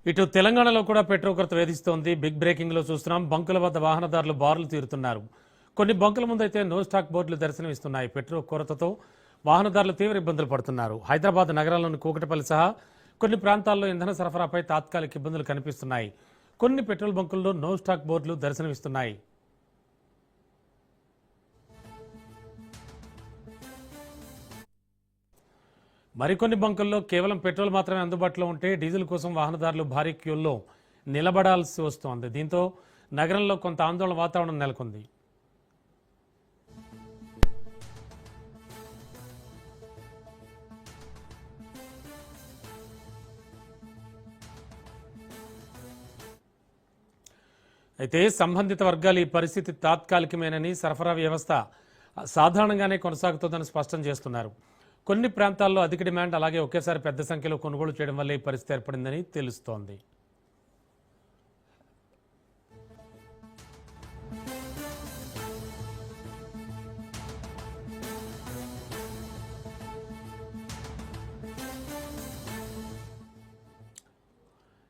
ఇటు తెలంగాణలో కూడా పెట్రోల్ కొరత వేధిస్తోంది. బిగ్ బ్రేకింగ్ లో చూస్తున్నాం. బంకుల వద్ద వాహనదారులు బారులు తీరుతున్నారు. కొన్ని బంకుల ముందైతే నో స్టాక్ బోర్డులు దర్శనమిస్తున్నాయి. పెట్రోల్ కొరతతో వాహనదారులు తీవ్ర ఇబ్బందులు పడుతున్నారు. హైదరాబాద్ నగరంలోని కూకటపల్లి సహా కొన్ని ప్రాంతాల్లో ఇంధన సరఫరాపై తాత్కాలిక ఇబ్బందులు కనిపిస్తున్నాయి. కొన్ని పెట్రోల్ బంకుల్లో నో స్టాక్ బోర్డులు దర్శనమిస్తున్నాయి. మరికొన్ని బంకుల్లో కేవలం పెట్రోల్ మాత్రమే అందుబాటులో ఉంటే డీజిల్ కోసం వాహనదారులు భారీ క్యూల్లో నిలబడాల్సి వస్తోంది. దీంతో నగరంలో కొంత ఆందోళన వాతావరణం నెలకొంది. అయితే సంబంధిత వర్గాలు ఈ పరిస్థితి తాత్కాలికమేనని, సరఫరా వ్యవస్థ సాధారణంగానే కొనసాగుతోందని స్పష్టం చేస్తున్నారు. కొన్ని ప్రాంతాల్లో అధిక డిమాండ్, అలాగే ఒకేసారి పెద్ద సంఖ్యలో కొనుగోలు చేయడం వల్ల ఈ పరిస్థితి ఏర్పడిందని తెలుస్తోంది.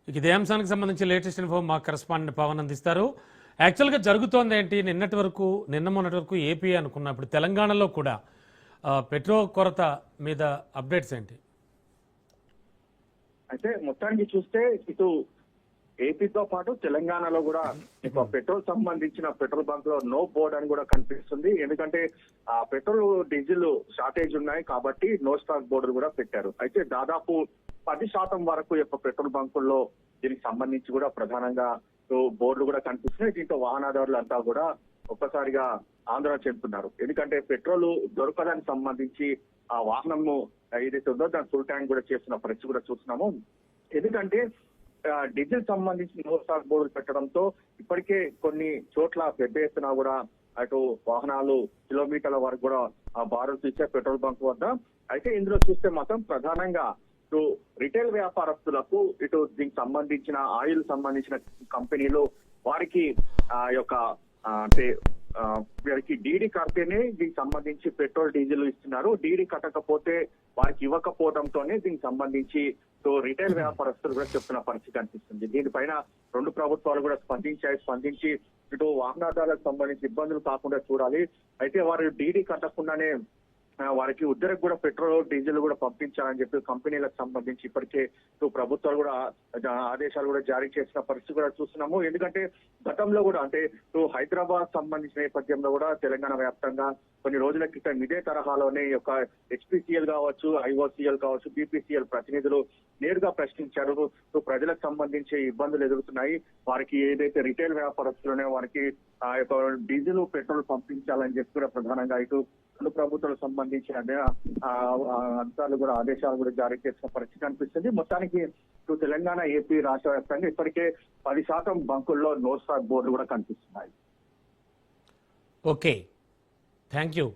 ఇదే అంశానికి సంబంధించి లేటెస్ట్ ఇన్ఫో మా కరెస్పాండెంట్ పవన్ అందిస్తారు. యాక్చువల్గా జరుగుతోంది ఏంటి? నిన్న మొన్నటి వరకు ఏపీ అనుకున్నప్పుడు తెలంగాణలో కూడా పెట్రోల్ కొరత మీద అప్డేట్స్ ఏంటి? అయితే మొత్తానికి చూస్తే ఇటు ఏపీతో పాటు తెలంగాణలో కూడా పెట్రోల్ సంబంధించిన పెట్రోల్ బంక్ లో నో బోర్డ్ అని కూడా కనిపిస్తుంది. ఎందుకంటే ఆ పెట్రోల్ డీజిల్ షార్టేజ్ ఉన్నాయి కాబట్టి నో స్టాక్ బోర్డులు కూడా పెట్టారు. అయితే దాదాపు 10% వరకు యొక్క పెట్రోల్ బంకుల్లో దీనికి సంబంధించి కూడా ప్రధానంగా బోర్డులు కూడా కనిపిస్తున్నాయి. దీంతో వాహనదారులు అంతా కూడా ఒక్కసారిగా ఆందోళన చెందుతున్నారు. ఎందుకంటే పెట్రోల్ దొరకడానికి సంబంధించి ఆ వాహనము ఏదైతే ఉందో దాని ఫుల్ ట్యాంక్ కూడా చేస్తున్న పరిస్థితి కూడా చూస్తున్నాము. ఎందుకంటే డీజిల్ సంబంధించి నో స్టాక్ బోర్డులు పెట్టడంతో ఇప్పటికే కొన్ని చోట్ల పెద్ద ఎత్తున కూడా అటు వాహనాలు కిలోమీటర్ల వరకు కూడా ఆ బారులు తీసే పెట్రోల్ బంక్ వద్ద. అయితే ఇందులో చూస్తే మాత్రం ప్రధానంగా ఇటు రిటైల్ వ్యాపారస్తులకు, ఇటు దీనికి సంబంధించిన ఆయిల్ సంబంధించిన కంపెనీలు వారికి ఆ యొక్క అంటే వీరికి డీడీ కడితేనే దీనికి సంబంధించి పెట్రోల్ డీజిల్ ఇస్తున్నారు. డీడీ కట్టకపోతే వారికి ఇవ్వకపోవడంతోనే దీనికి సంబంధించి రిటైల్ వ్యాపారస్తులు కూడా చెప్తున్న పరిస్థితి కనిపిస్తుంది. దీనిపైన రెండు ప్రభుత్వాలు కూడా స్పందించి ఇటు వాహనదారులకు సంబంధించి ఇబ్బందులు కాకుండా చూడాలి. అయితే వారు డీడీ కట్టకుండానే వారికి ఉద్దరికి కూడా పెట్రోల్ డీజిల్ కూడా పంపించాలని చెప్పి కంపెనీలకు సంబంధించి ఇప్పటికే ప్రభుత్వాలు కూడా ఆదేశాలు కూడా జారీ చేసిన పరిస్థితి కూడా చూస్తున్నాము. ఎందుకంటే గతంలో కూడా అంటే హైదరాబాద్ సంబంధించిన నేపథ్యంలో కూడా తెలంగాణ వ్యాప్తంగా కొన్ని రోజుల క్రితం ఇదే తరహాలోనే ఈ యొక్క హెచ్పిసిఎల్ కావచ్చు, ఐఓసిఎల్ కావచ్చు, బీపీసీఎల్ ప్రతినిధులు నేరుగా ప్రశ్నించారు. ప్రజలకు సంబంధించి ఇబ్బందులు ఎదురుతున్నాయి, వారికి ఏదైతే రిటైల్ వ్యాపారస్తులునే వారికి ఆ యొక్క డీజిల్ పెట్రోల్ పంపించాలని చెప్పి కూడా ప్రధానంగా ఇటు రెండు ప్రభుత్వాలకు సంబంధించిన అంశాలు కూడా ఆదేశాలు కూడా జారీ చేసిన పరిస్థితి కనిపిస్తుంది. మొత్తానికి ఇటు తెలంగాణ, ఏపీ రాష్ట్ర వ్యాప్తంగా ఇప్పటికే 10% బంకుల్లో నో స్టాక్ బోర్డులు కూడా కనిపిస్తున్నాయి. Okay, thank you.